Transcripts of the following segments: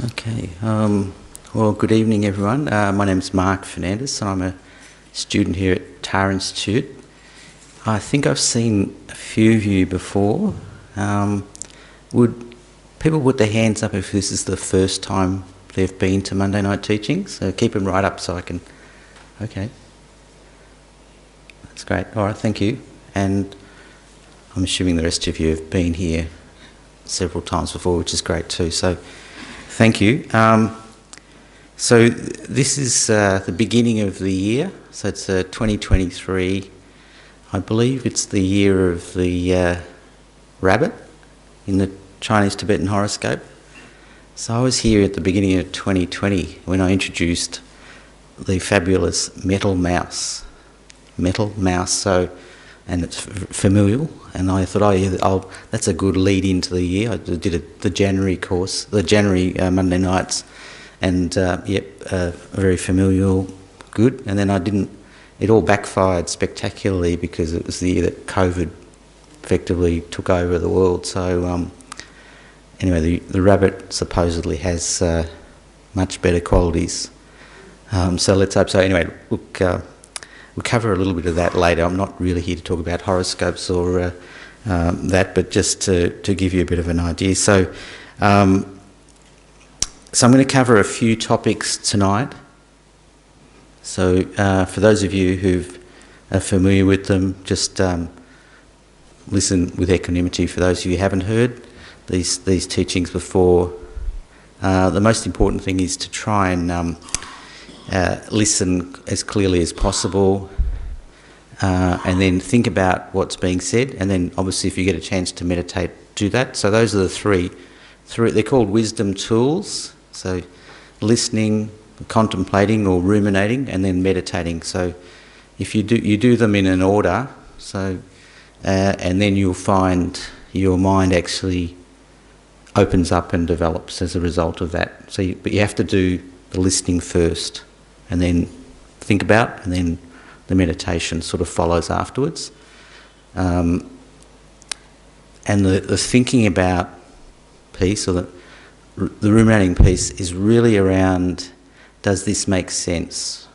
Okay. Well, good evening, everyone. My name's Mark Fernandez, and I'm a student here at TAR Institute. I think I've seen a few of you before. Would people put their hands up if this is the first time they've been to Monday night teachings? So keep them right up so I can... Okay. That's great. All right, thank you. And I'm assuming the rest of you have been here several times before, which is great too. So thank you. So this is the beginning of the year. So it's 2023. I believe it's the year of the rabbit in the Chinese Tibetan horoscope. So I was here at the beginning of 2020 when I introduced the fabulous metal mouse. So, and it's familial. And I thought, that's a good lead into the year. I did the January course, the January Monday nights, and very familial, good. And then it all backfired spectacularly because it was the year that COVID effectively took over the world. So anyway, the rabbit supposedly has much better qualities. So let's hope so. Anyway, look, we'll cover a little bit of that later. I'm not really here to talk about horoscopes or that, but just to give you a bit of an idea. So I'm going to cover a few topics tonight. So for those of you who are familiar with them, just listen with equanimity. For those of you who haven't heard these teachings before, the most important thing is to try and listen as clearly as possible, and then think about what's being said, and then obviously if you get a chance to meditate, do that. So those are the three they're called wisdom tools. So listening, contemplating or ruminating, and then meditating. So if you do them in an order, so and then you'll find your mind actually opens up and develops as a result of that. So but you have to do the listening first, and then think about, and then the meditation sort of follows afterwards. And the thinking about piece, or the ruminating piece, is really around, does this make sense?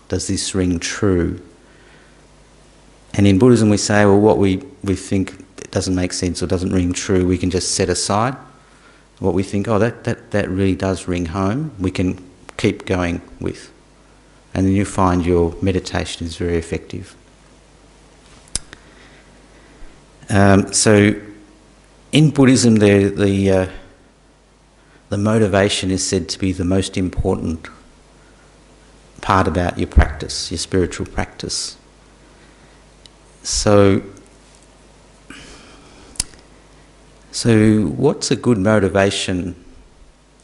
Does this ring true? And in Buddhism we say, well, what we think doesn't make sense or doesn't ring true, we can just set aside. What we think, that really does ring home, we can keep going with. And then you find your meditation is very effective. So in Buddhism, the motivation is said to be the most important part about your practice, your spiritual practice. So what's a good motivation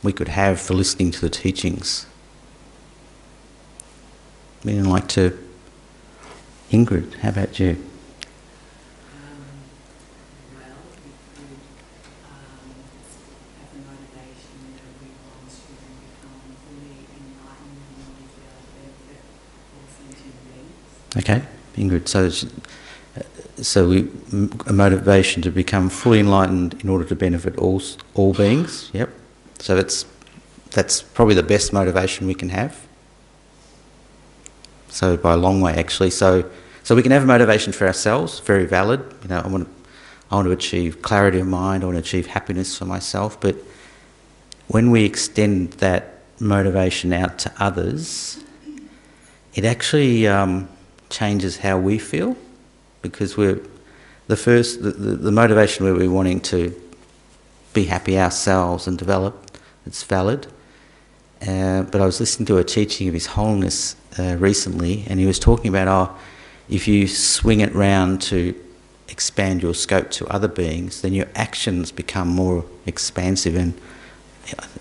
we could have for listening to the teachings? I'd like to... Ingrid, how about you? Well, we could have the motivation that we want to become fully enlightened and knowledge be able to benefit all sentient beings. Okay, Ingrid, so a motivation to become fully enlightened in order to benefit all beings, yep. So that's probably the best motivation we can have. So by a long way, actually. So we can have a motivation for ourselves, very valid. I want to achieve clarity of mind. I want to achieve happiness for myself. But when we extend that motivation out to others, it actually changes how we feel, because we're the motivation where we're wanting to be happy ourselves and develop. It's valid. But I was listening to a teaching of His Holiness recently, and he was talking about if you swing it round to expand your scope to other beings, then your actions become more expansive, and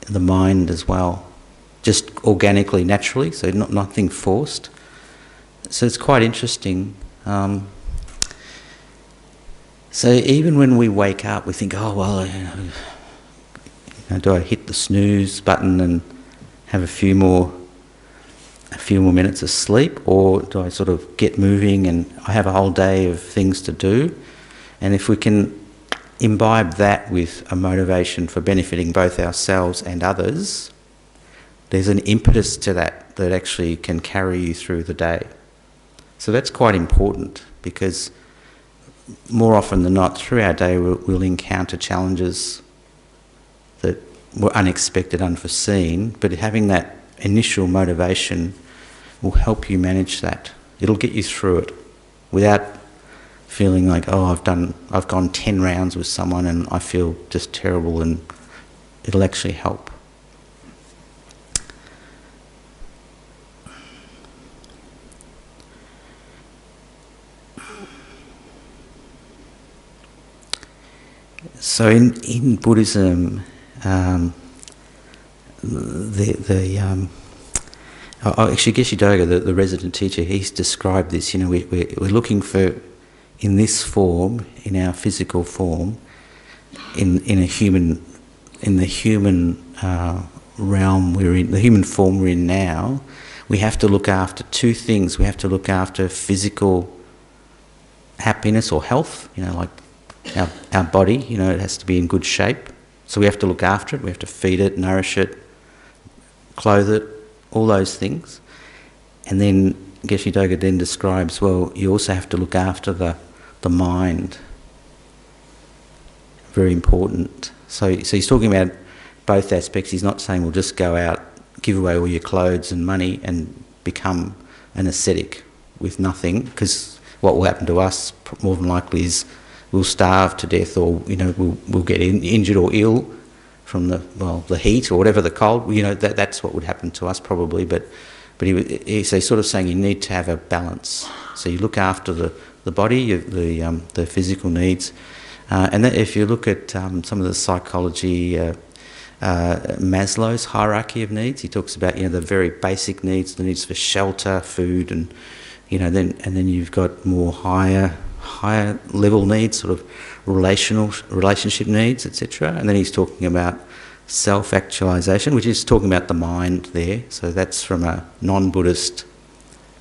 the mind as well, just organically, naturally, so nothing forced. So it's quite interesting. So even when we wake up, we think, do I hit the snooze button and have a few more minutes of sleep, or do I sort of get moving and I have a whole day of things to do? And if we can imbibe that with a motivation for benefiting both ourselves and others, there's an impetus to that that actually can carry you through the day. So that's quite important, because more often than not through our day we'll encounter challenges that were unexpected, unforeseen, but having that initial motivation will help you manage that. It'll get you through it without feeling like, oh, I've gone 10 rounds with someone and I feel just terrible, and it'll actually help. So in Buddhism, actually Geshe Doga, the resident teacher, he's described this. You know, we're looking for, in this form, in our physical form, in the human realm we're in, the human form we're in now, we have to look after two things. We have to look after physical happiness or health. You know, like our body. You know, it has to be in good shape. So we have to look after it. We have to feed it, nourish it, clothe it, all those things. And then Geshe Doga then describes, well, you also have to look after the mind. Very important. So he's talking about both aspects. He's not saying, well, just go out, give away all your clothes and money and become an ascetic with nothing, because what will happen to us more than likely is we'll starve to death, or, you know, we'll get injured or ill from the heat or whatever, the cold. You know, that's what would happen to us probably. But he's sort of saying you need to have a balance. So you look after the body, the physical needs, and that if you look at some of the psychology, Maslow's hierarchy of needs, he talks about, you know, the very basic needs, the needs for shelter, food, and, you know, then you've got more higher level needs, sort of relationship needs, etc. And then he's talking about self-actualization, which is talking about the mind there. So that's from a non-Buddhist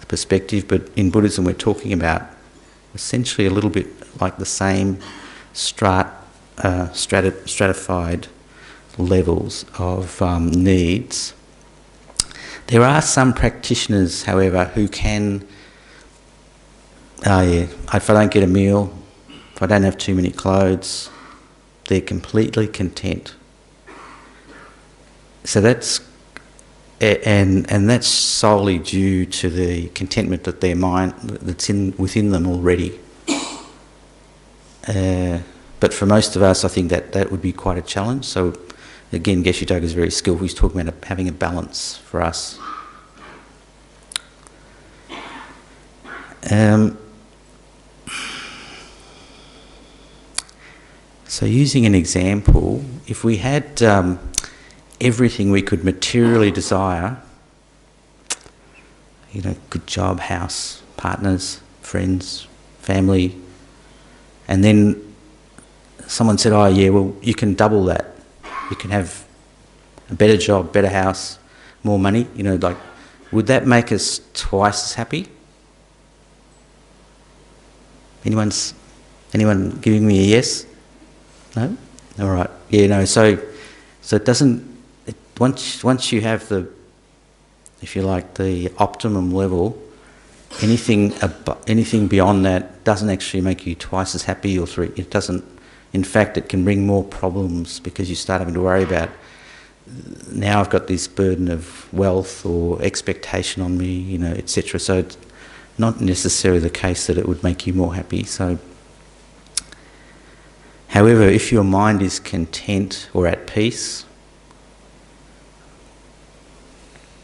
perspective, but in Buddhism we're talking about essentially a little bit like the same stratified levels of needs. There are some practitioners, however, who can, if I don't get a meal, if I don't have too many clothes, they're completely content. So that's solely due to the contentment that their mind that's within them already. But for most of us, I think that would be quite a challenge. So again, Geshe Doga is very skillful. He's talking about having a balance for us. So using an example, if we had everything we could materially desire, you know, good job, house, partners, friends, family, and then someone said, oh yeah, well, you can double that. You can have a better job, better house, more money, you know, like, would that make us twice as happy? Anyone giving me a yes? No? All right. Yeah, no, so it doesn't, once you have the, if you like, the optimum level, anything beyond that doesn't actually make you twice as happy or three. It doesn't. In fact, it can bring more problems, because you start having to worry about, now I've got this burden of wealth or expectation on me, you know, etc. So it's not necessarily the case that it would make you more happy. So, however, if your mind is content or at peace,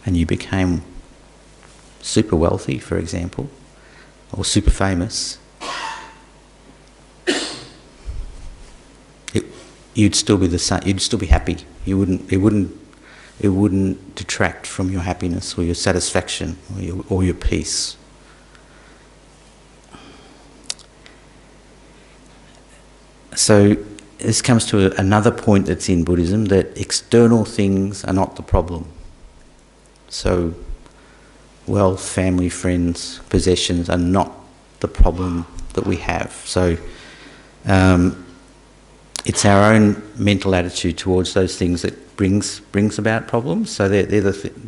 and you became super wealthy, for example, or super famous, you'd still be the same. You'd still be happy. It wouldn't detract from your happiness or your satisfaction or your peace. So this comes to another point that's in Buddhism, that external things are not the problem. So wealth, family, friends, possessions are not the problem that we have. So it's our own mental attitude towards those things that brings about problems. So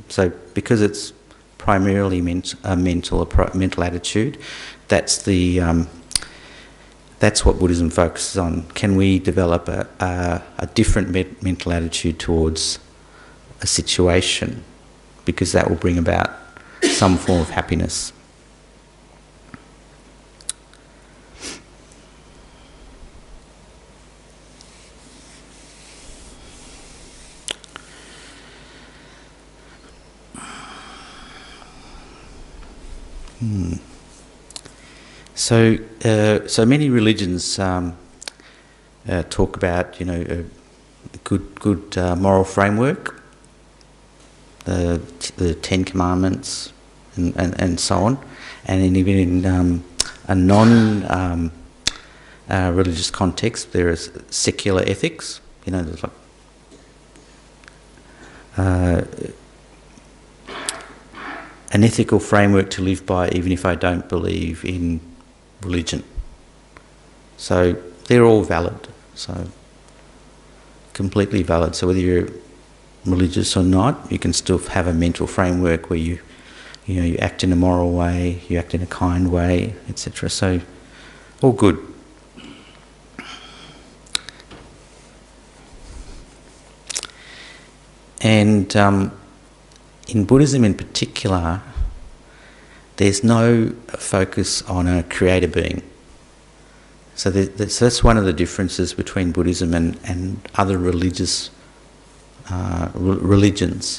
so because it's primarily a mental attitude, that's what Buddhism focuses on. Can we develop a different mental attitude towards a situation, because that will bring about some form of happiness. So many religions talk about, a good moral framework, the Ten Commandments, and so on, and even in a non religious context, there is secular ethics. There's like an ethical framework to live by, even if I don't believe in religion. So they're all valid. So completely valid. So whether you're religious or not, you can still have a mental framework where you act in a moral way, you act in a kind way, etc. So all good. And in Buddhism in particular, there's no focus on a creator being. So that's one of the differences between Buddhism and other religions,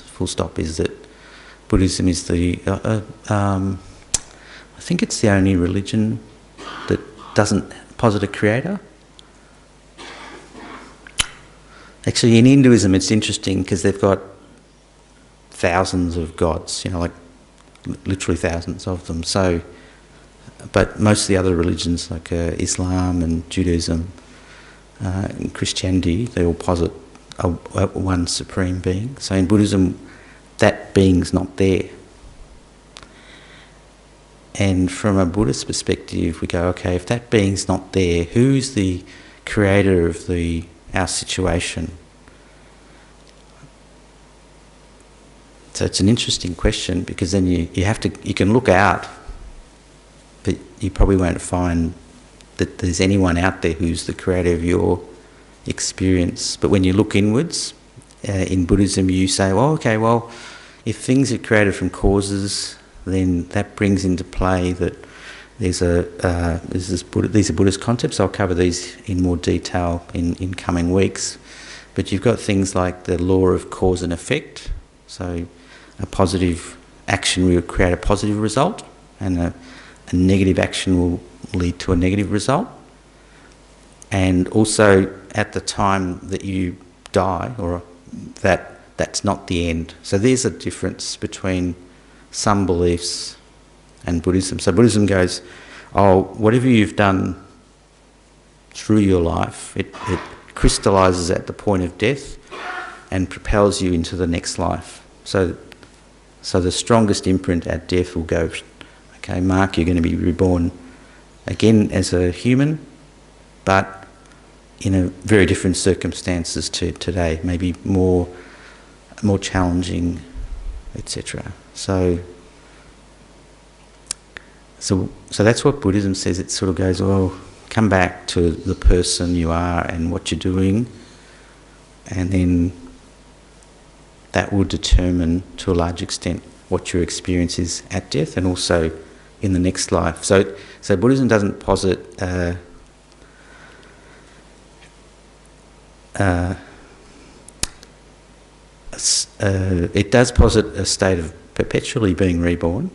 full stop, is that Buddhism is I think it's the only religion that doesn't posit a creator. Actually, in Hinduism, it's interesting because they've got thousands of gods, like literally thousands of them. So, but most of the other religions, like Islam and Judaism and Christianity, they all posit one supreme being. So in Buddhism, that being's not there. And from a Buddhist perspective, we go, okay, if that being's not there, who's the creator of our situation? So it's an interesting question, because then you can look out, but you probably won't find that there's anyone out there who's the creator of your experience. But when you look inwards, in Buddhism, you say, if things are created from causes, then that brings into play that these are Buddhist concepts. I'll cover these in more detail in coming weeks. But you've got things like the law of cause and effect. So a positive action will create a positive result, and a negative action will lead to a negative result. And also, at the time that you die, or that's not the end. So there's a difference between some beliefs and Buddhism. So Buddhism goes, whatever you've done through your life, it crystallises at the point of death and propels you into the next life. So the strongest imprint at death will go, okay, Mark, you're going to be reborn again as a human, but in very different circumstances to today, maybe more challenging, etc. So that's what Buddhism says. It sort of goes, come back to the person you are and what you're doing, and then that will determine, to a large extent, what your experience is at death and also in the next life. So Buddhism doesn't posit it does posit a state of perpetually being reborn,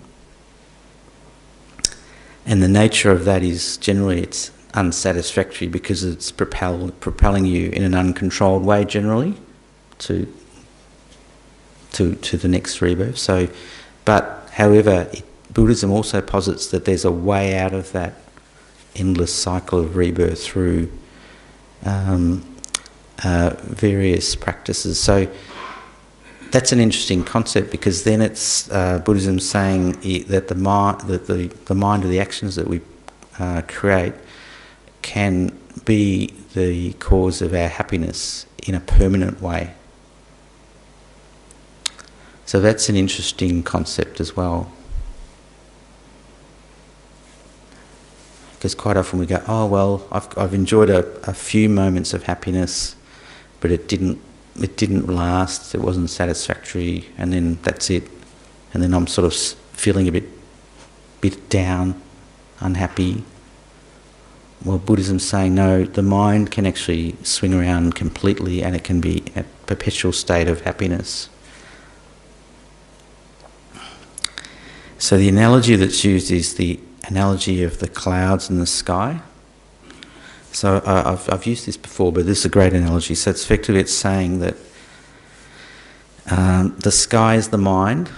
and the nature of that is generally it's unsatisfactory, because it's propelling you in an uncontrolled way generally to the next rebirth. So, but however, Buddhism also posits that there's a way out of that endless cycle of rebirth through various practices. So that's an interesting concept, because then it's Buddhism saying that the mind or the actions that we create can be the cause of our happiness in a permanent way. So that's an interesting concept as well. Because quite often we go, oh well, I've enjoyed a few moments of happiness, but it didn't last, it wasn't satisfactory, and then that's it. And then I'm sort of feeling a bit down, unhappy. Well, Buddhism's saying no, the mind can actually swing around completely, and it can be a perpetual state of happiness. So the analogy that's used is the analogy of the clouds in the sky. So I've used this before, but this is a great analogy. So it's effectively saying that the sky is the mind,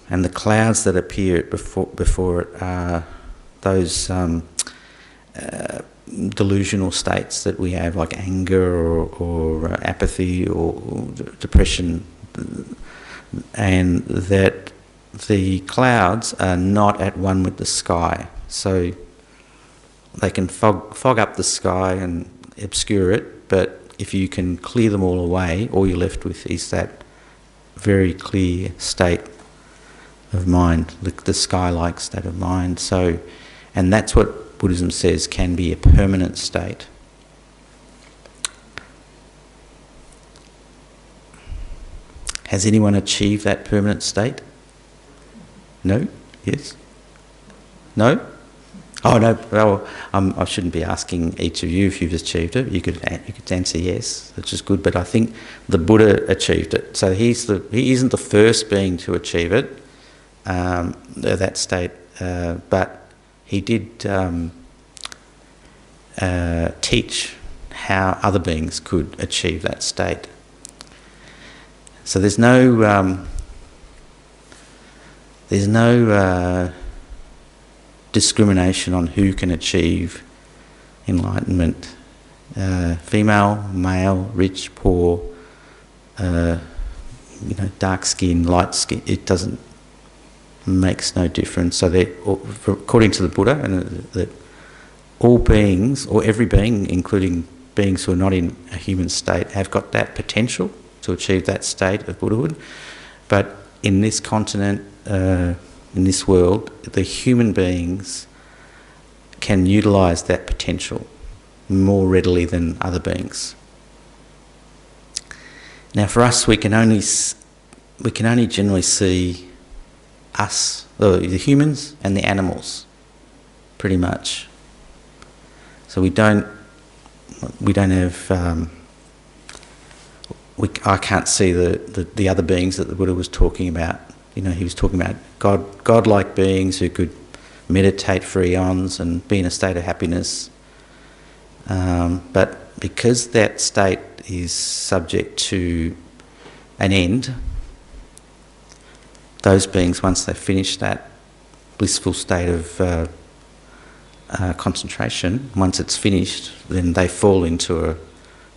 and the clouds that appear before it are those delusional states that we have, like anger or apathy or depression, and that the clouds are not at one with the sky. So they can fog up the sky and obscure it, but if you can clear them all away, all you're left with is that very clear state of mind, the sky-like state of mind. So, and that's what Buddhism says can be a permanent state. Has anyone achieved that permanent state? No? Yes? No? Oh no, well, I shouldn't be asking each of you if you've achieved it. You could answer yes, which is good, but I think the Buddha achieved it. So he isn't the first being to achieve it, that state, but he did teach how other beings could achieve that state. So there's no discrimination on who can achieve enlightenment. Female, male, rich, poor, dark skin, light skin, it makes no difference. So according to the Buddha, and that all beings, or every being, including beings who are not in a human state, have got that potential to achieve that state of Buddhahood. But in this continent, in this world, the human beings can utilise that potential more readily than other beings. Now, for us, we can only generally see us, the humans and the animals, pretty much. So we don't have. I can't see the other beings that the Buddha was talking about. He was talking about God-like beings who could meditate for eons and be in a state of happiness. But because that state is subject to an end, those beings, once they finish that blissful state of concentration, once it's finished, then they fall into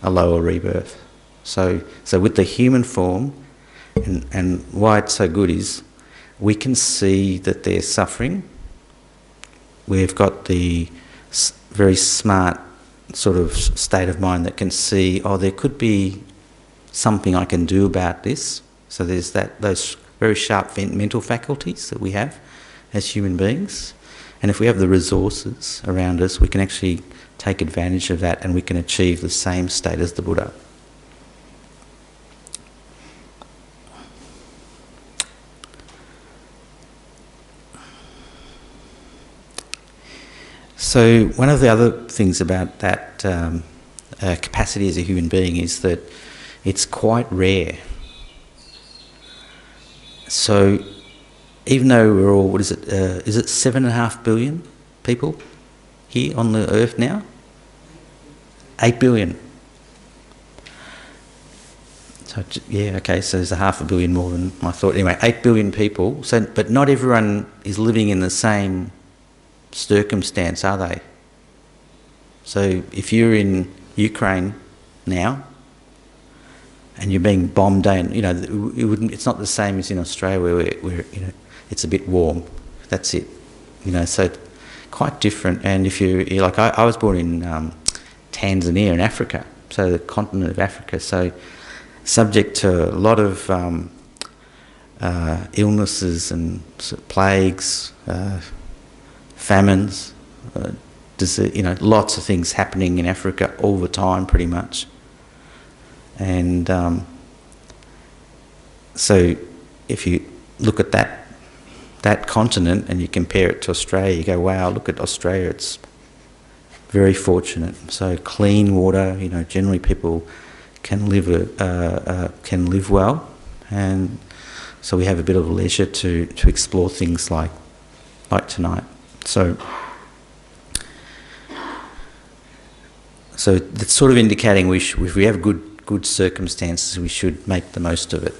a lower rebirth. So with the human form, and why it's so good is we can see that they're suffering. We've got the very smart sort of state of mind that can see, there could be something I can do about this. So there's those very sharp mental faculties that we have as human beings. And if we have the resources around us, we can actually take advantage of that, and we can achieve the same state as the Buddha. So one of the other things about that capacity as a human being is that it's quite rare. So even though we're all, is it 7.5 billion people here on the earth now? 8 billion. So yeah, okay, so there's 500 million more than I thought. Anyway, 8 billion people. So, but not everyone is living in the same circumstance, are they? So if you're in Ukraine now and you're being bombed down, it's not the same as in Australia where it's a bit warm. That's it. So quite different. And if you're like, I was born in Tanzania in Africa, so the continent of Africa, so subject to a lot of illnesses and plagues, famines, lots of things happening in Africa all the time, pretty much. And so, if you look at that continent and you compare it to Australia, you go, "Wow! Look at Australia; it's very fortunate." So clean water. Generally people can live well, and so we have a bit of leisure to explore things like tonight. So that's sort of indicating if we have good circumstances, we should make the most of it.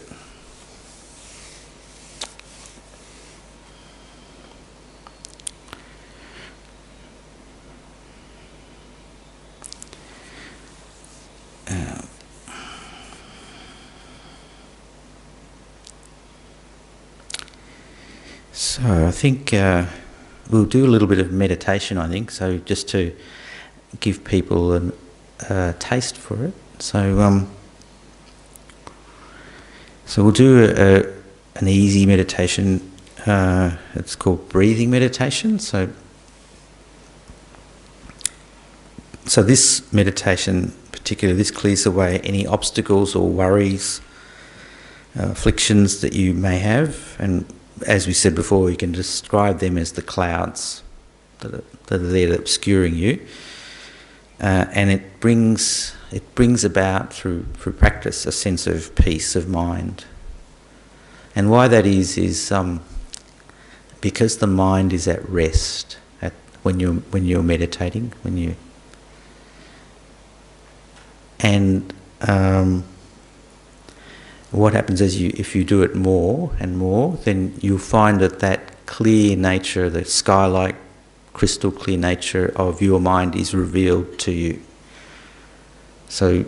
So I think we'll do a little bit of meditation, I think, so just to give people a taste for it. So we'll do an easy meditation. It's called breathing meditation. So this meditation, particularly, this clears away any obstacles or worries, afflictions that you may have, and as we said before, you can describe them as the clouds that are there obscuring you, and it brings about through practice a sense of peace of mind. And why that is because the mind is at rest when you're meditating, what happens is if you do it more and more, then you'll find that clear nature, the sky-like, crystal clear nature of your mind is revealed to you. So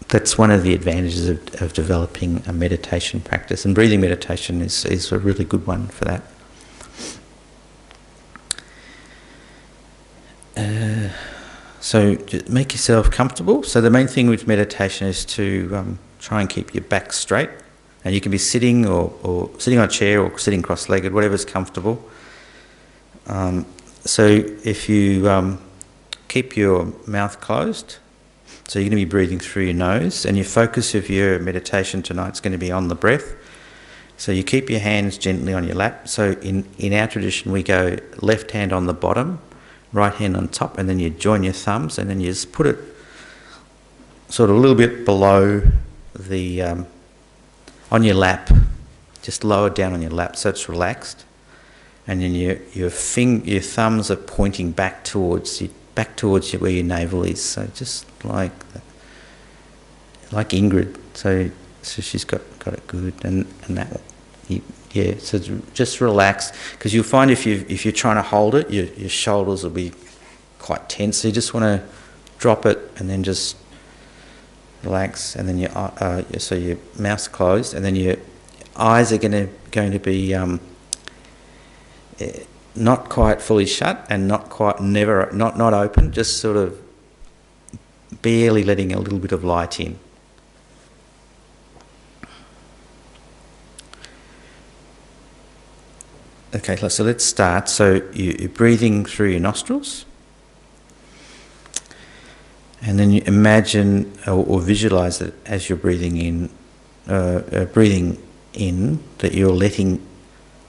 that's one of the advantages of developing a meditation practice, and breathing meditation is a really good one for that. So just make yourself comfortable. So the main thing with meditation is to try and keep your back straight, and you can be sitting or sitting on a chair or sitting cross-legged, whatever's comfortable. So if you keep your mouth closed, so you're going to be breathing through your nose, and your focus of your meditation tonight is going to be on the breath. So you keep your hands gently on your lap. So in our tradition we go left hand on the bottom, right hand on top, and then you join your thumbs, and then you just put it sort of a little bit below the on your lap, just lower down on your lap so it's relaxed, and then your thumbs are pointing back towards where your navel is. So just like Ingrid, so she's got it good, and that. Yeah, so just relax, because you'll find if you're trying to hold it, your shoulders will be quite tense. So you just want to drop it and then just relax, and then so your mouth's closed, and then your eyes are going to be not quite fully shut and not open, just sort of barely letting a little bit of light in. Okay, so let's start. So you're breathing through your nostrils, and then you imagine or visualise that as you're breathing in, that you're letting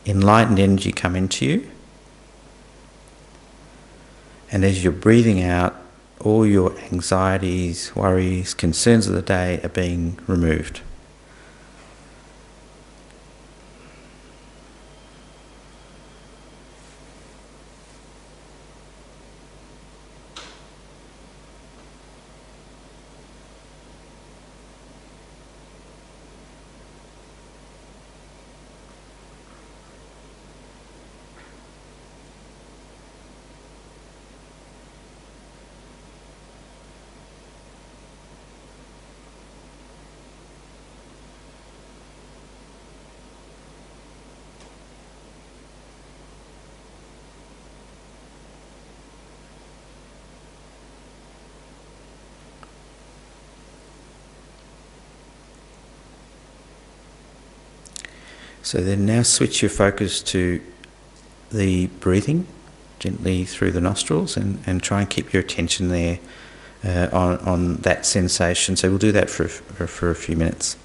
enlightened energy come into you, and as you're breathing out, all your anxieties, worries, concerns of the day are being removed. So then now switch your focus to the breathing gently through the nostrils, and try and keep your attention there on that sensation. So we'll do that for a few minutes.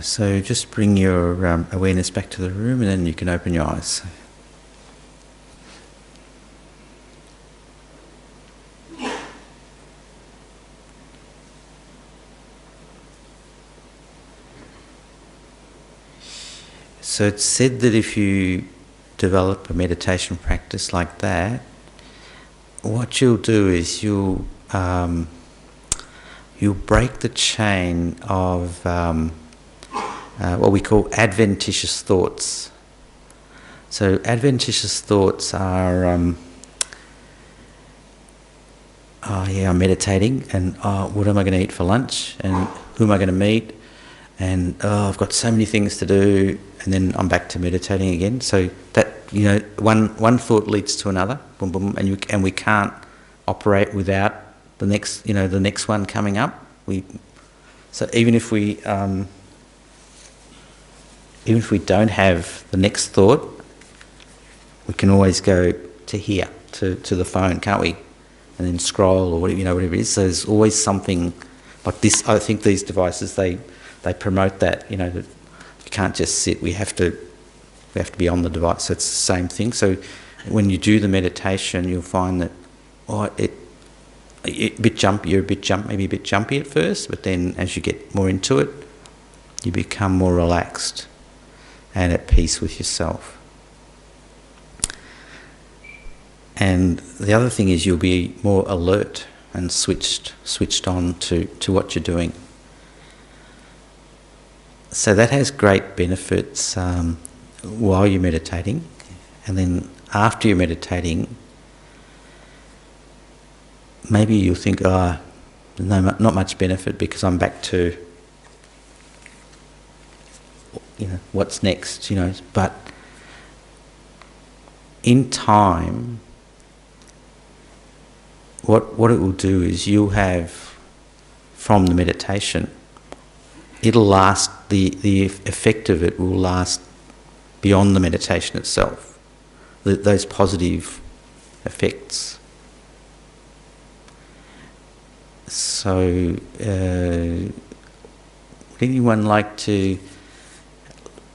So just bring your awareness back to the room, and then you can open your eyes. So it's said that if you develop a meditation practice like that, what you'll do is you'll break the chain of what we call adventitious thoughts. So adventitious thoughts are, I'm meditating, and what am I going to eat for lunch, and who am I going to meet, and I've got so many things to do, and then I'm back to meditating again. So that, one thought leads to another, boom, boom, and we can't operate without the next one coming up. So even if we don't have the next thought, we can always go to here, to the phone, can't we? And then scroll or whatever it is. So there's always something like this. I think these devices they promote that, that you can't just sit. We have to be on the device. So it's the same thing. So when you do the meditation, you'll find that maybe a bit jumpy at first, but then as you get more into it, you become more relaxed and at peace with yourself. And the other thing is you'll be more alert and switched on to what you're doing. So that has great benefits while you're meditating, and then after you're meditating, maybe you'll think, no, not much benefit because I'm back to, what's next, But in time, what it will do is you'll have, from the meditation, it'll last, the effect of it will last beyond the meditation itself, those positive effects. So, would anyone like to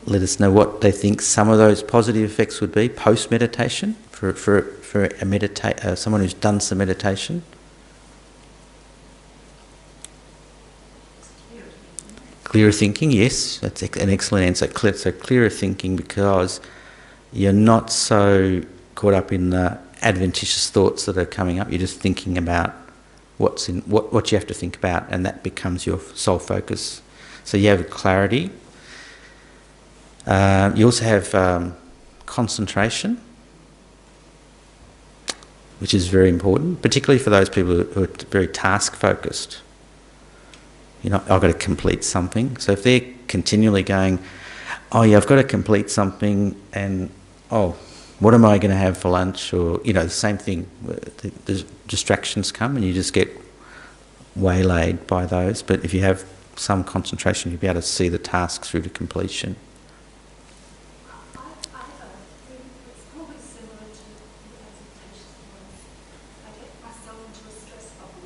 let us know what they think some of those positive effects would be post-meditation for someone who's done some meditation? Clearer thinking, yes, that's an excellent answer. So clearer thinking because you're not so caught up in the adventitious thoughts that are coming up. You're just thinking about what you have to think about, and that becomes your sole focus. So you have clarity. You also have concentration, which is very important, particularly for those people who are very task-focused. You know, I've got to complete something. So if they're continually going, oh yeah, I've got to complete something, and oh, what am I going to have for lunch? Or, you know, the same thing. The distractions come and you just get waylaid by those. But if you have some concentration, you'll be able to see the task through to completion. It's probably similar to the presentation was I get myself into a stress bubble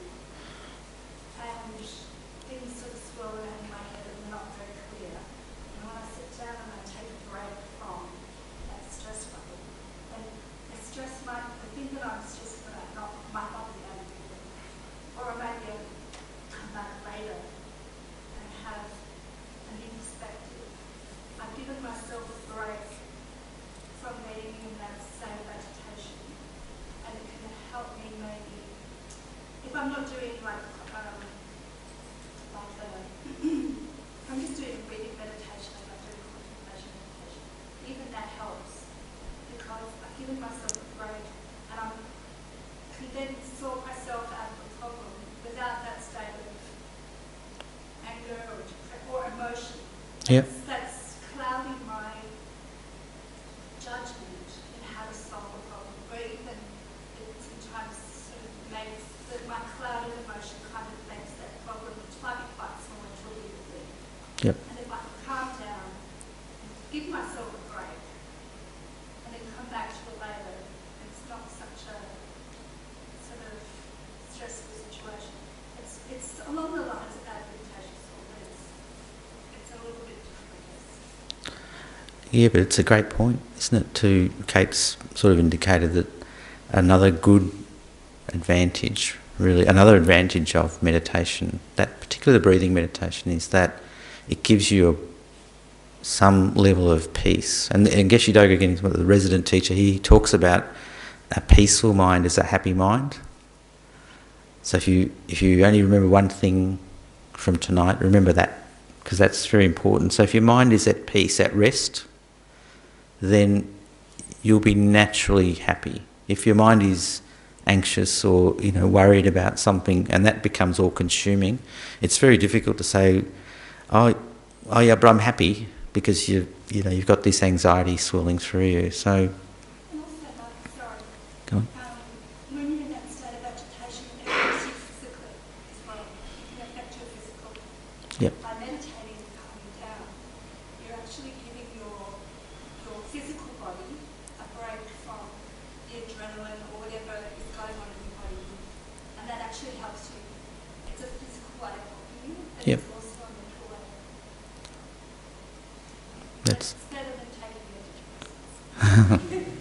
and things sort of swirl around in my head and they're not very clear. And when I sit down and I take a break from that stress bubble, then the thing that I'm stressed about might not be able to do it. Or I might be able to come back later and have a new perspective. I've given myself a break from being in that same agitation, and it can help me maybe if I'm not doing I'm just doing a breathing meditation, I'm not doing contemplation meditation. Even that helps because I've given myself a break and I can then sort myself out of the problem without that state of anger or emotion. Yep. That's clouding my judgment in how to solve a problem, or even it sometimes sort of makes my clouded emotion kind of makes that problem, which might be quite small, into a bigger thing. Yep. And if I can calm down, give myself a break, and then come back to it later, it's not such a sort of stressful situation. It's along the lines of advantageous, but it's a little bit different, I guess. Yeah, but it's a great point, isn't it? To Kate's sort of indicated that another good advantage, really, another advantage of meditation, that particularly the breathing meditation, is that it gives you some level of peace. And Geshe Dogen, again, the resident teacher, he talks about a peaceful mind is a happy mind. So if you only remember one thing from tonight, remember that, because that's very important. So if your mind is at peace, at rest, then you'll be naturally happy. If your mind is anxious or worried about something and that becomes all consuming, it's very difficult to say, oh yeah, but I'm happy, because you've got this anxiety swirling through you. So And also, sorry, go on. when you're in that state of agitation, it affects you physically as well. It can affect your physical. Yep. By meditating and calming down, you're actually giving your physical body a break from the adrenaline or whatever is going on in your body, and that actually helps you. It's a physical way of helping you, but Yep. it's also a mental way. That's It's better than taking antidepressants.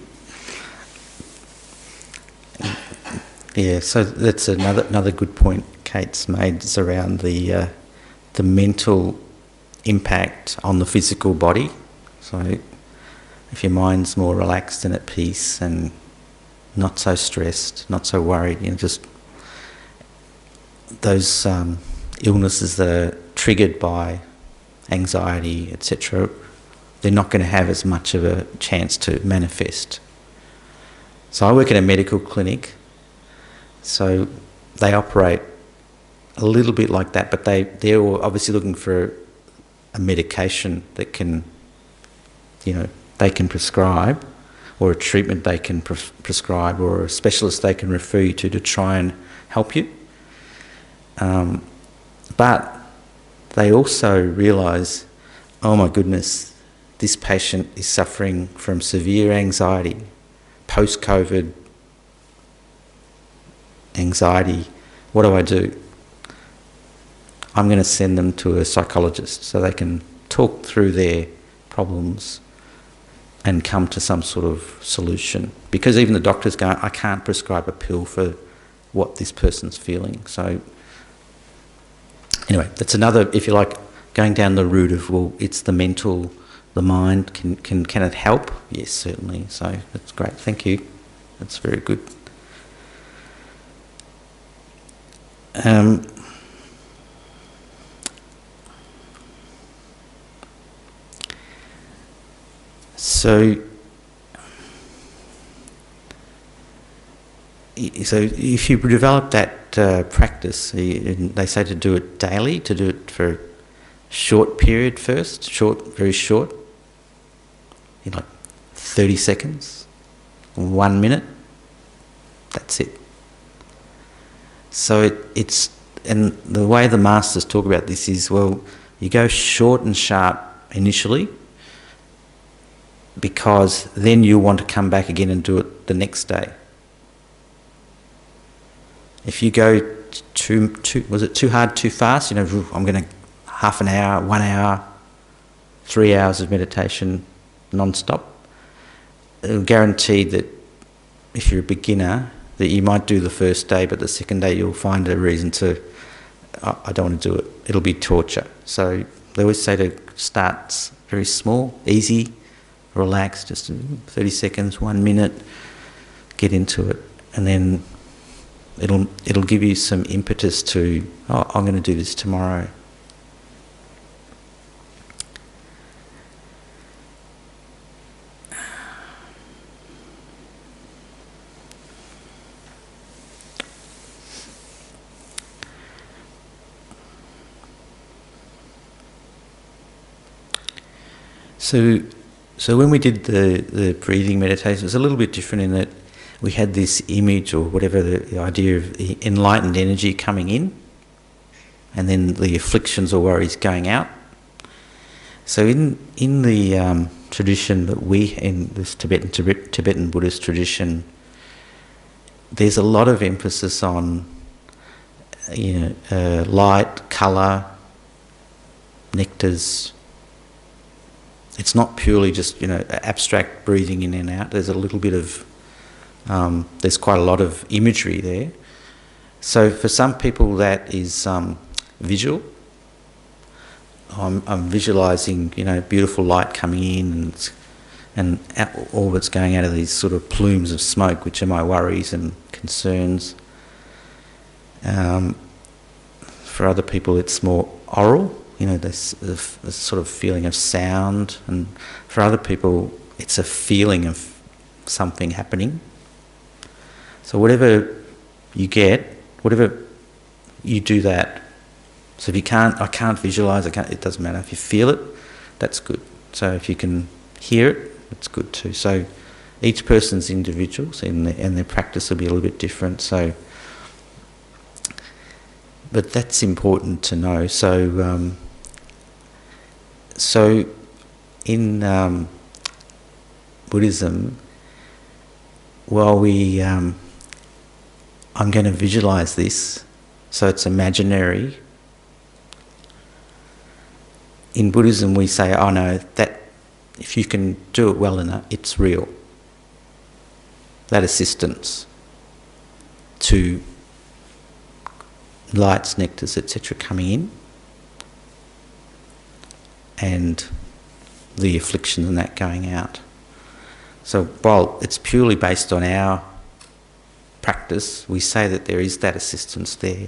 yeah. So that's another good point Kate's made, is around the mental impact on the physical body. So if your mind's more relaxed and at peace and not so stressed, not so worried, just those illnesses that are triggered by anxiety, etc., they're not going to have as much of a chance to manifest. So I work in a medical clinic, so they operate a little bit like that, but they're obviously looking for a medication that can, they can prescribe, or a treatment they can prescribe, or a specialist they can refer you to try and help you. But they also realise, oh my goodness, this patient is suffering from severe anxiety, post-COVID anxiety. What do I do? I'm going to send them to a psychologist so they can talk through their problems and come to some sort of solution. Because even the doctor's going, I can't prescribe a pill for what this person's feeling. So anyway, that's another, if you like, going down the route of, well, it's the mental, the mind, can it help? Yes, certainly. So that's great. Thank you. That's very good. So if you develop that practice, they say to do it daily, to do it for a short period first, very short, in like 30 seconds, 1 minute, that's it. So it's, and the way the masters talk about this is, well, you go short and sharp initially, because then you want to come back again and do it the next day. If you go was it too hard, too fast? You know, I'm going to half an hour, 1 hour, 3 hours of meditation non-stop. It'll guarantee that if you're a beginner, that you might do the first day, but the second day you'll find a reason to, I don't want to do it. It'll be torture. So they always say to start very small, easy, relax, just 30 seconds, 1 minute, get into it, and then it'll give you some impetus to, I'm going to do this tomorrow. So when we did the breathing meditation, it was a little bit different in that we had this image, or whatever, the idea of enlightened energy coming in, and then the afflictions or worries going out. So in the tradition that in this Tibetan Buddhist tradition, there's a lot of emphasis on light, colour, nectars. It's not purely just abstract breathing in and out. There's a little bit of there's quite a lot of imagery there. So for some people that is visual. I'm visualising beautiful light coming in and all that's going out of these sort of plumes of smoke, which are my worries and concerns. For other people it's more oral. This sort of feeling of sound, and for other people it's a feeling of something happening. So whatever you get, whatever you do that. So if I can't visualise, it doesn't matter. If you feel it, that's good. So if you can hear it, it's good too. So each person's individual, and their practice will be a little bit different. But that's important to know. So in Buddhism, while I'm going to visualise this, so it's imaginary. In Buddhism we say, oh no, that if you can do it well enough, it's real. That assistance to lights, nectars, etc. coming in, and the affliction and that going out. So while it's purely based on our practice, we say that there is that assistance there.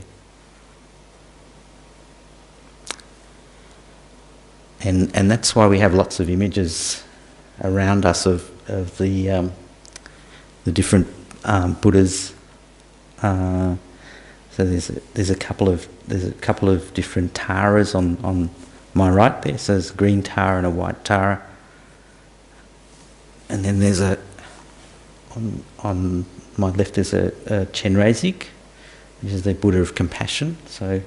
And that's why we have lots of images around us of the different Buddhas. So there's a couple of different taras on my right there. So there's a green tara and a white tara. And then there's on my left there's a Chenrezig, which is the Buddha of compassion. So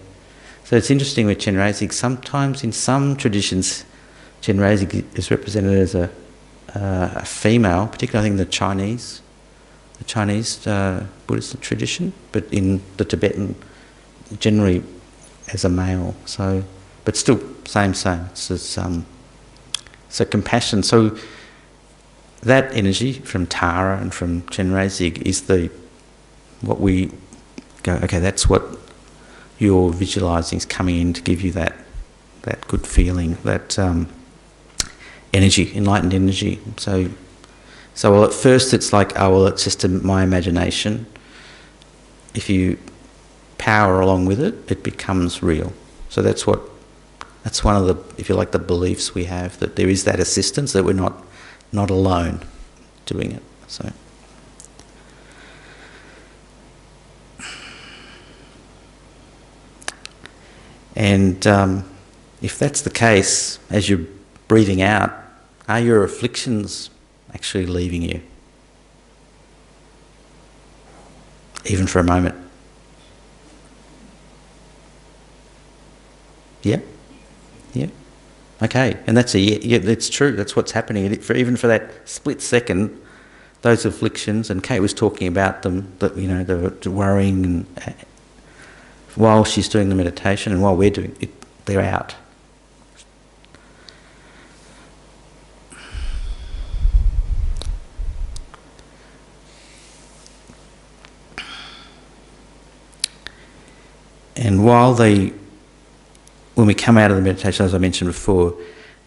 it's interesting with Chenrezig. Sometimes in some traditions, Chenrezig is represented as a female, particularly I think the Chinese Buddhist tradition. But in the Tibetan, generally as a male. So, but still, same. So compassion. So that energy from Tara and from Chenrezig is what we go, okay, that's what you're visualising is coming in to give you that good feeling, that energy, enlightened energy. So well, at first it's like, oh, well, it's just my imagination. If you power along with it, it becomes real. So that's one of the, if you like, the beliefs we have, that there is that assistance, that we're not alone doing it. So. And if that's the case, as you're breathing out, are your afflictions actually leaving you? Even for a moment? Yeah? Yeah? Okay, and that's that's true, that's what's happening. Even for that split second, those afflictions, and Kate was talking about them, that, you know, the worrying, and while she's doing the meditation and while we're doing it, they're out. And when we come out of the meditation, as I mentioned before,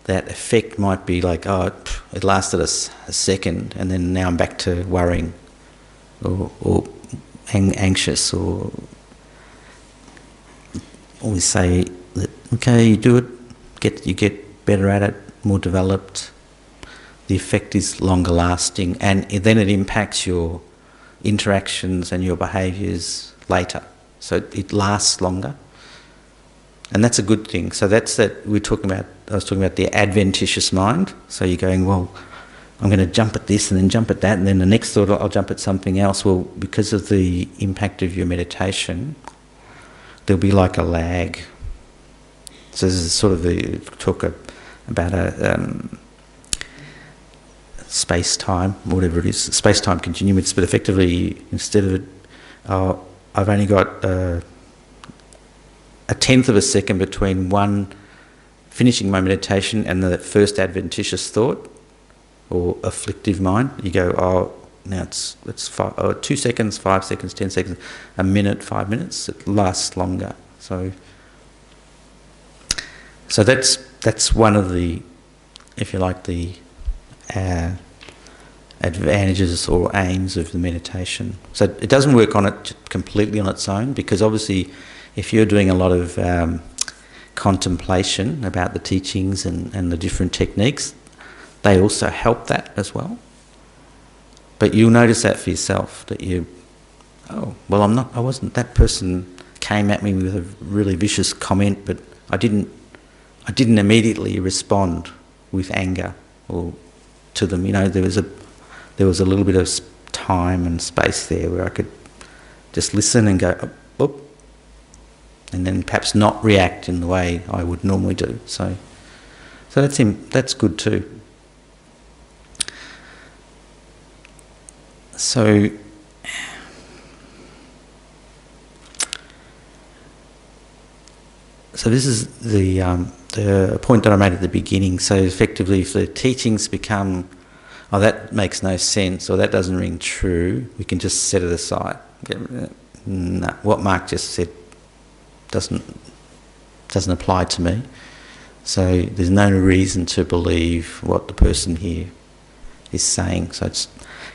that effect might be like, oh, it lasted a second, and then now I'm back to worrying or anxious, or always say that, okay, you do it, you get better at it, more developed, the effect is longer lasting, and then it impacts your interactions and your behaviours later. So it lasts longer. And that's a good thing. So that's that I was talking about the adventitious mind. So you're going, well, I'm going to jump at this and then jump at that, and then the next thought I'll jump at something else. Well, because of the impact of your meditation, there'll be like a lag. So this is sort of talk about a space-time, whatever it is, space-time continuum. But effectively, instead of it, I've only got a tenth of a second between finishing my meditation and the first adventitious thought or afflictive mind. You go, oh, now it's 2 seconds, 5 seconds, 10 seconds, a minute, 5 minutes. It lasts longer. So that's one of the, if you like, the advantages or aims of the meditation. So it doesn't work on it completely on its own, because obviously if you're doing a lot of contemplation about the teachings and the different techniques, they also help that as well. But you'll notice that for yourself, that I wasn't, that person came at me with a really vicious comment, but I didn't immediately respond with anger or to them. You know, there was a little bit of time and space there where I could just listen and go, oh, and then perhaps not react in the way I would normally do. So that's good too. So this is the point that I made at the beginning. So effectively, if the teachings become, oh, that makes no sense, or that doesn't ring true, we can just set it aside. No, what Mark just said doesn't apply to me. So there's no reason to believe what the person here is saying. So it's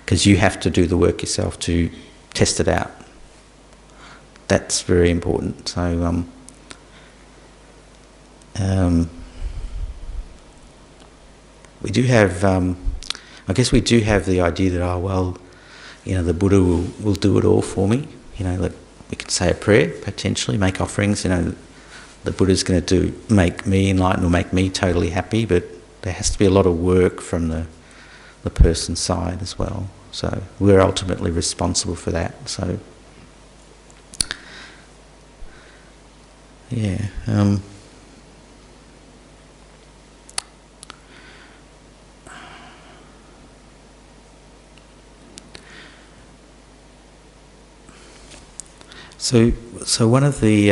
because you have to do the work yourself to test it out. That's very important. So we do have, I guess we do have the idea that, oh, well, you know, the Buddha will do it all for me. You know, that we could say a prayer, potentially, make offerings. You know, the Buddha's going to make me enlightened or make me totally happy, but there has to be a lot of work from the person's side as well. So we're ultimately responsible for that. So, yeah. So one of the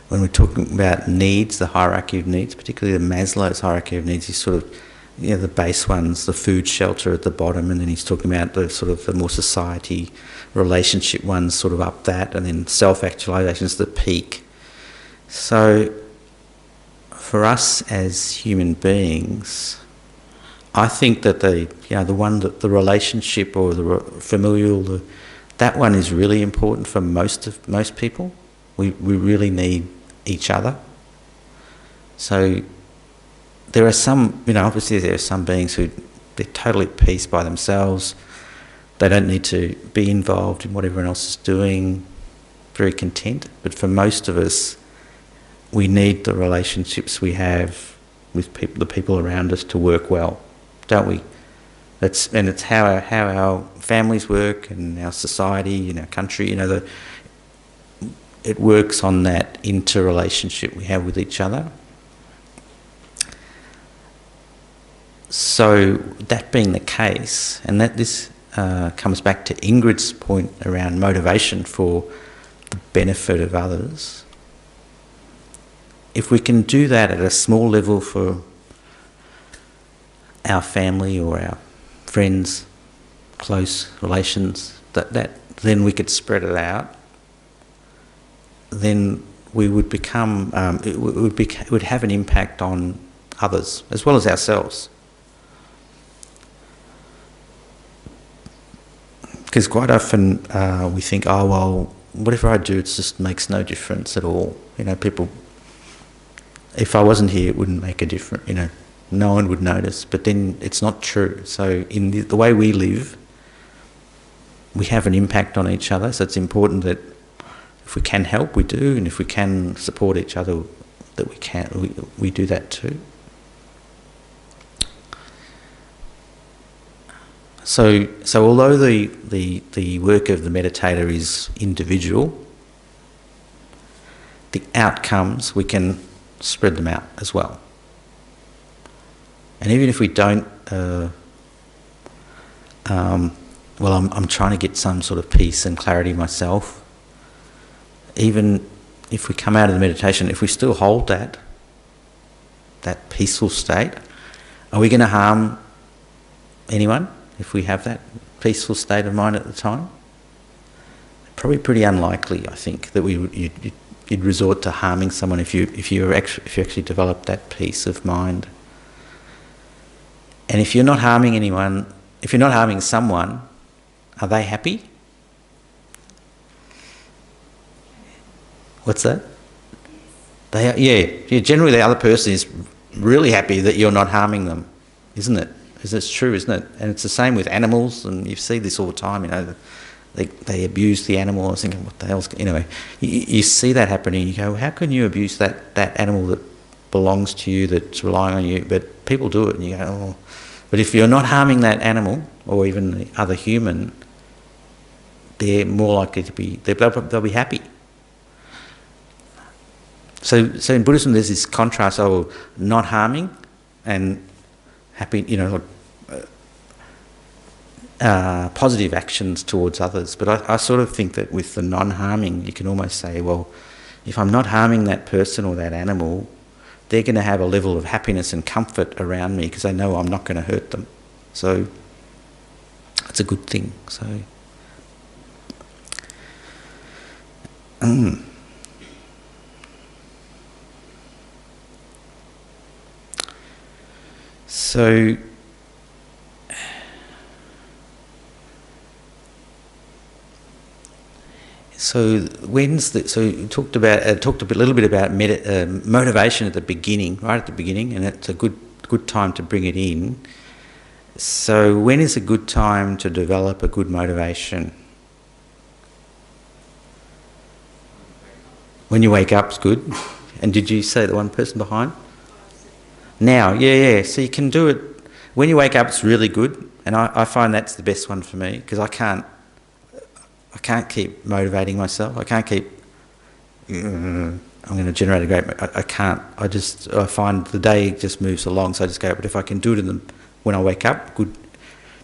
when we're talking about needs, the hierarchy of needs, particularly the Maslow's hierarchy of needs, he's sort of, the base ones, the food, shelter at the bottom, and then he's talking about the sort of the more society, relationship ones sort of up that, and then self-actualisation is the peak. So for us as human beings, I think that the relationship or the familial, that one is really important for most people. We really need each other. So there are some, obviously there are some beings who they're totally at peace by themselves. They don't need to be involved in what everyone else is doing, very content. But for most of us, we need the relationships we have with the people around us to work well, don't we? It's how our families work and our society and our country, it works on that interrelationship we have with each other. So that being the case, and that this comes back to Ingrid's point around motivation for the benefit of others, if we can do that at a small level for our family or our friends, close relations, that then we could spread it out, then we would become, it would have an impact on others as well as ourselves. Because quite often we think, oh well, whatever I do, it just makes no difference at all. People, if I wasn't here, it wouldn't make a difference. No one would notice. But then it's not true. So in the way we live, we have an impact on each other. So it's important that if we can help, we do, and if we can support each other, that we do that too. So although the work of the meditator is individual, the outcomes, we can spread them out as well. And even if we don't, I'm trying to get some sort of peace and clarity myself, even if we come out of the meditation, if we still hold that peaceful state, are we going to harm anyone? If we have that peaceful state of mind at the time, probably pretty unlikely. I think that you'd resort to harming someone if you actually develop that peace of mind. And if you're not harming anyone, if you're not harming someone, are they happy? What's that? They are, yeah. Generally, the other person is really happy that you're not harming them, isn't it? Because it's true, isn't it? And it's the same with animals, and you see this all the time. They abuse the animal. I was thinking, what the hell's... Anyway, you see that happening. You go, how can you abuse that animal that belongs to you, that's relying on you? But people do it, and you go, oh. But if you're not harming that animal, or even the other human, they're more likely to be... They'll be happy. So in Buddhism, there's this contrast of not harming and happy, positive actions towards others. But I sort of think that with the non-harming, you can almost say, well, if I'm not harming that person or that animal, they're going to have a level of happiness and comfort around me because they know I'm not going to hurt them. So it's a good thing. So you talked a little bit about motivation at the beginning, right at the beginning, and it's a good time to bring it in. So when is a good time to develop a good motivation? When you wake up's good. And did you say the one person behind? Now, yeah. So you can do it when you wake up. It's really good, and I find that's the best one for me because I can't keep motivating myself. I can't keep. I'm going to generate a great. I can't. I find the day just moves along, so I just go. But if I can do it when I wake up, good.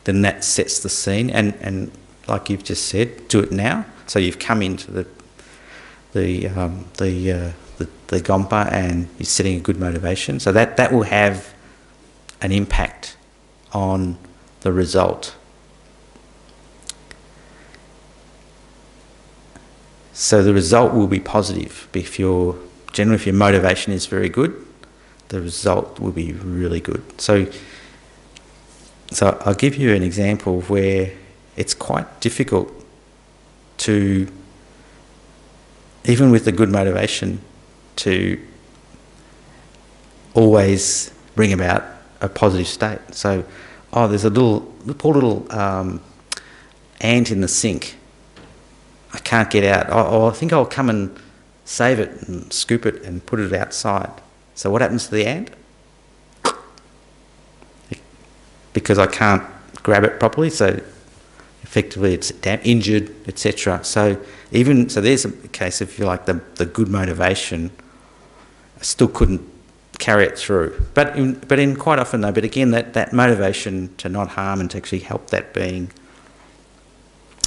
Then that sets the scene, and like you've just said, do it now. So you've come into the the gompa and you're setting a good motivation. So that will have an impact on the result. So the result will be positive. If your motivation is very good, the result will be really good. So I'll give you an example where it's quite difficult to, even with the good motivation, to always bring about a positive state. So, there's a poor little ant in the sink. I can't get out. I think I'll come and save it and scoop it and put it outside. So what happens to the ant? Because I can't grab it properly, so effectively it's injured, etc. So there's a case, if you like, the good motivation, I still couldn't carry it through. But in quite often though, but again, that motivation to not harm and to actually help that being,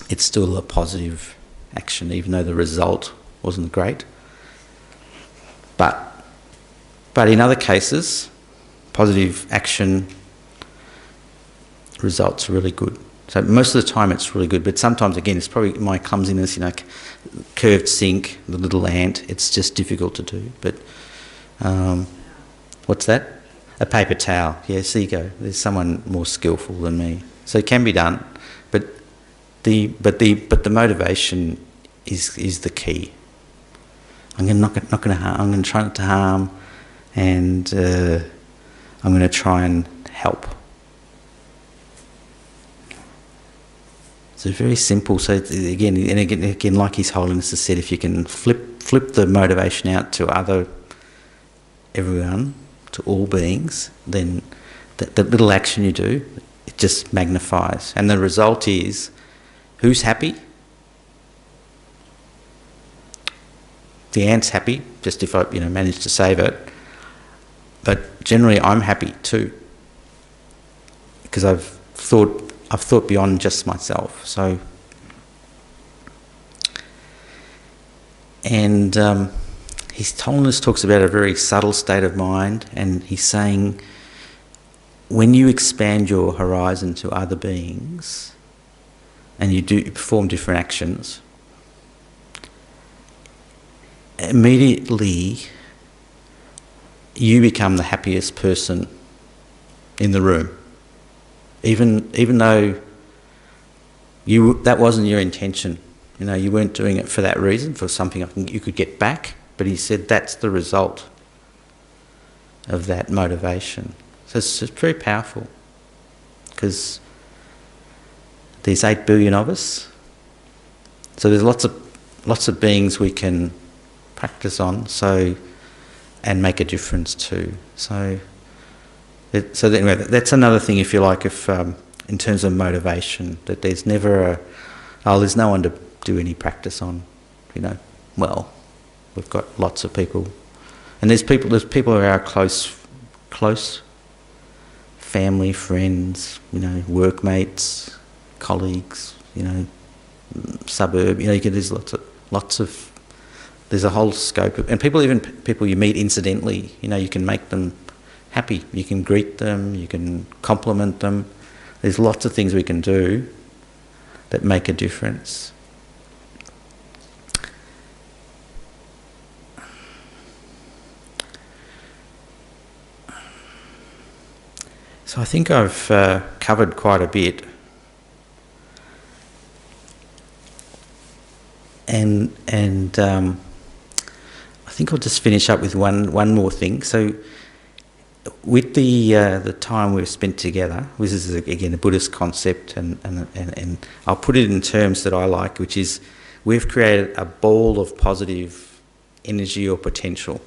it's still a positive action, even though the result wasn't great. But in other cases, positive action results are really good. So most of the time it's really good, but sometimes, again, it's probably my clumsiness, curved sink, the little ant, it's just difficult to do. But what's that? A paper towel. Yeah, so you go. There's someone more skillful than me. So it can be done, but the motivation is the key. I'm not going to harm. I'm going to try not to harm, and I'm going to try and help. So very simple. So again, like His Holiness has said, if you can flip the motivation out to everyone, to all beings, then that little action you do, it just magnifies. And the result is, who's happy? The ant's happy, just if I manage to save it. But generally I'm happy too, because I've thought beyond just myself. So, and His Holiness talks about a very subtle state of mind, and he's saying, when you expand your horizon to other beings, and you perform different actions, immediately you become the happiest person in the room. Even though that wasn't your intention, you weren't doing it for that reason, for something you could get back. But he said that's the result of that motivation. So it's very powerful, because there's 8 billion of us. So there's lots of beings we can practice on. And make a difference to. So anyway, that's another thing, if you like, in terms of motivation, that there's never there's no one to do any practice on, Well, we've got lots of people, and there's people who are our close family, friends, workmates, colleagues, suburb. There's lots of. There's a whole scope of, and people you meet incidentally, you can make them happy. You can greet them, you can compliment them. There's lots of things we can do that make a difference. So I think I've covered quite a bit. And I think I'll just finish up with one more thing. So, with the time we've spent together, this is again a Buddhist concept, and I'll put it in terms that I like, which is we've created a ball of positive energy or potential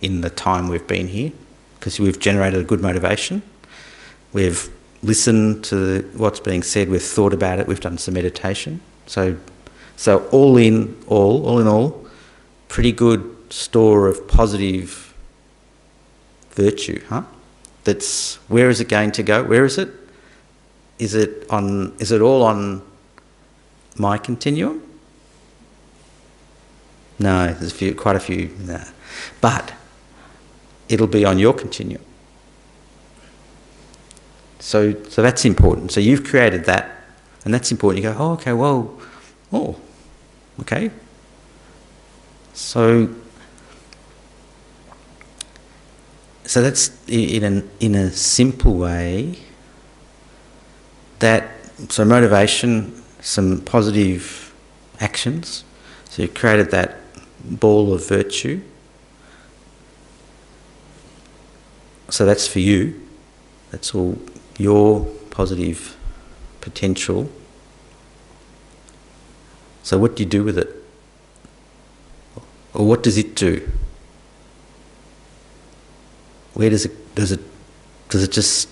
in the time we've been here, because we've generated a good motivation. We've listened to what's being said. We've thought about it. We've done some meditation. So all in all, pretty good store of positive virtue, huh? That's, where is it going to go? Where is it? Is it all on my continuum? No, there's quite a few. No. But it'll be on your continuum. So that's important. So you've created that, and that's important. You go, oh, okay, well, oh, okay. So that's in a simple way. So motivation, some positive actions. So you created that ball of virtue. So that's for you. That's all your positive potential. So what do you do with it? Or what does it do? Where does it just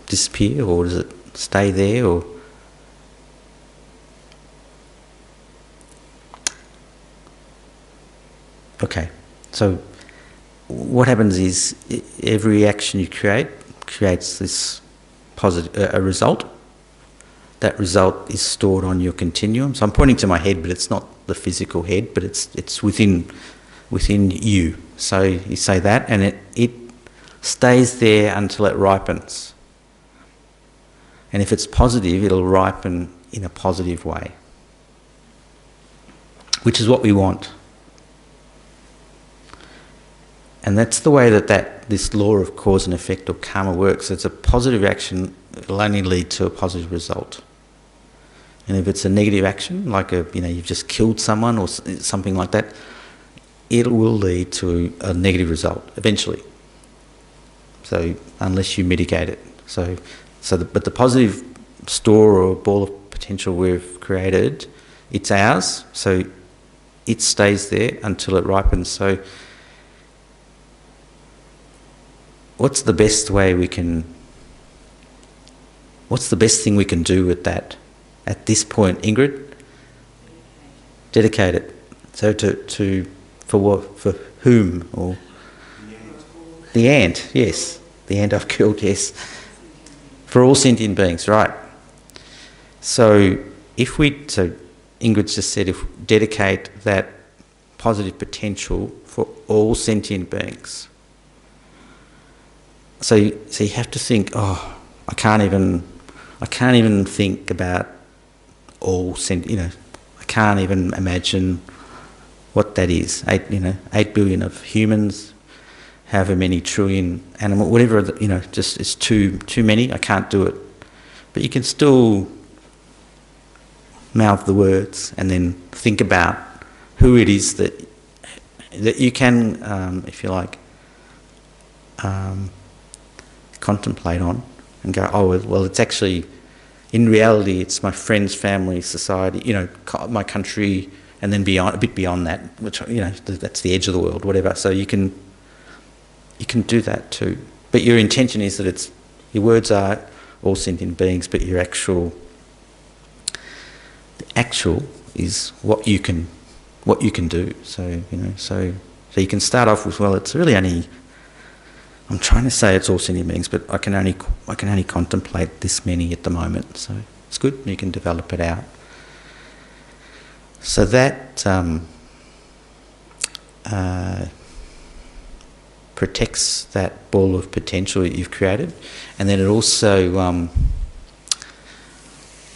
disappear, or does it stay there, or okay, so what happens is every action you create creates this positive a result. That result is stored on your continuum. So I'm pointing to my head, but it's not the physical head, but it's within you. So you say that, and it stays there until it ripens. And if it's positive, it'll ripen in a positive way, which is what we want. And that's the way that this law of cause and effect, or karma, works. It's a positive action, it'll only lead to a positive result. And if it's a negative action, like you've just killed someone or something like that, it will lead to a negative result eventually. So unless you mitigate it. But the positive store or ball of potential we've created, it's ours. So it stays there until it ripens. So what's the best thing we can do with that at this point, Ingrid? Dedicate it. So for what? For whom? Or the ant, yes. The ant I've killed, yes. For all sentient beings, right. So Ingrid's just said, if we dedicate that positive potential for all sentient beings. So you have to think, I can't even think about all sentient, I can't even imagine what that is. 8 billion of humans, however many trillion animals, whatever, just it's too many, I can't do it. But you can still mouth the words and then think about who it is that you can, if you like, contemplate on and go, oh, well, it's actually, in reality, it's my friends, family, society, my country, and then a bit beyond that, which, that's the edge of the world, whatever. So you can do that too. But your intention is that your words are all sentient beings, but the actual is what you can do. So, so you can start off with, well, it's really only, I'm trying to say it's all sentient beings, but I can only contemplate this many at the moment. So it's good. You can develop it out. So that protects that ball of potential that you've created, and then it also,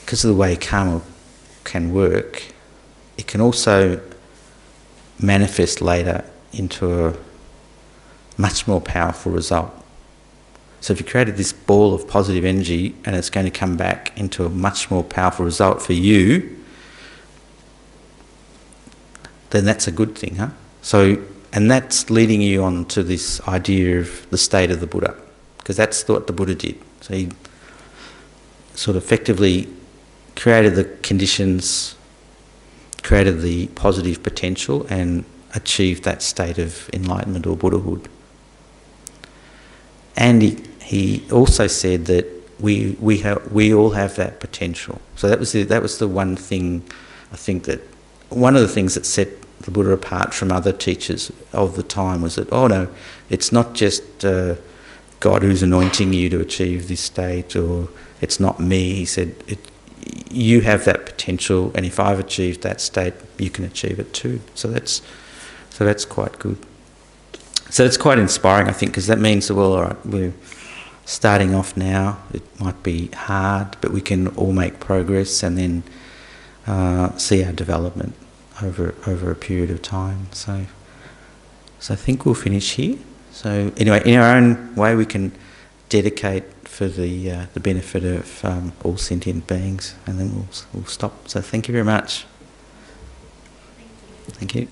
because of the way karma can work, it can also manifest later into a much more powerful result. So if you created this ball of positive energy and it's going to come back into a much more powerful result for you, then that's a good thing, huh? So, and that's leading you on to this idea of the state of the Buddha, because that's what the Buddha did. So he sort of effectively created the conditions, created the positive potential, and achieved that state of enlightenment or Buddhahood. And he also said that we all have that potential. So that was the one thing, I think, that one of the things that set the Buddha apart from other teachers of the time was that, oh no, it's not just God who's anointing you to achieve this state, or it's not me. He said, you have that potential, and if I've achieved that state, you can achieve it too. So that's quite good. So that's quite inspiring, I think, because that means that, well, all right, we're starting off now. It might be hard, but we can all make progress and then see our development over a period of time. So I think we'll finish here. So anyway, in our own way, we can dedicate for the benefit of all sentient beings, and then we'll stop. So thank you very much. Thank you.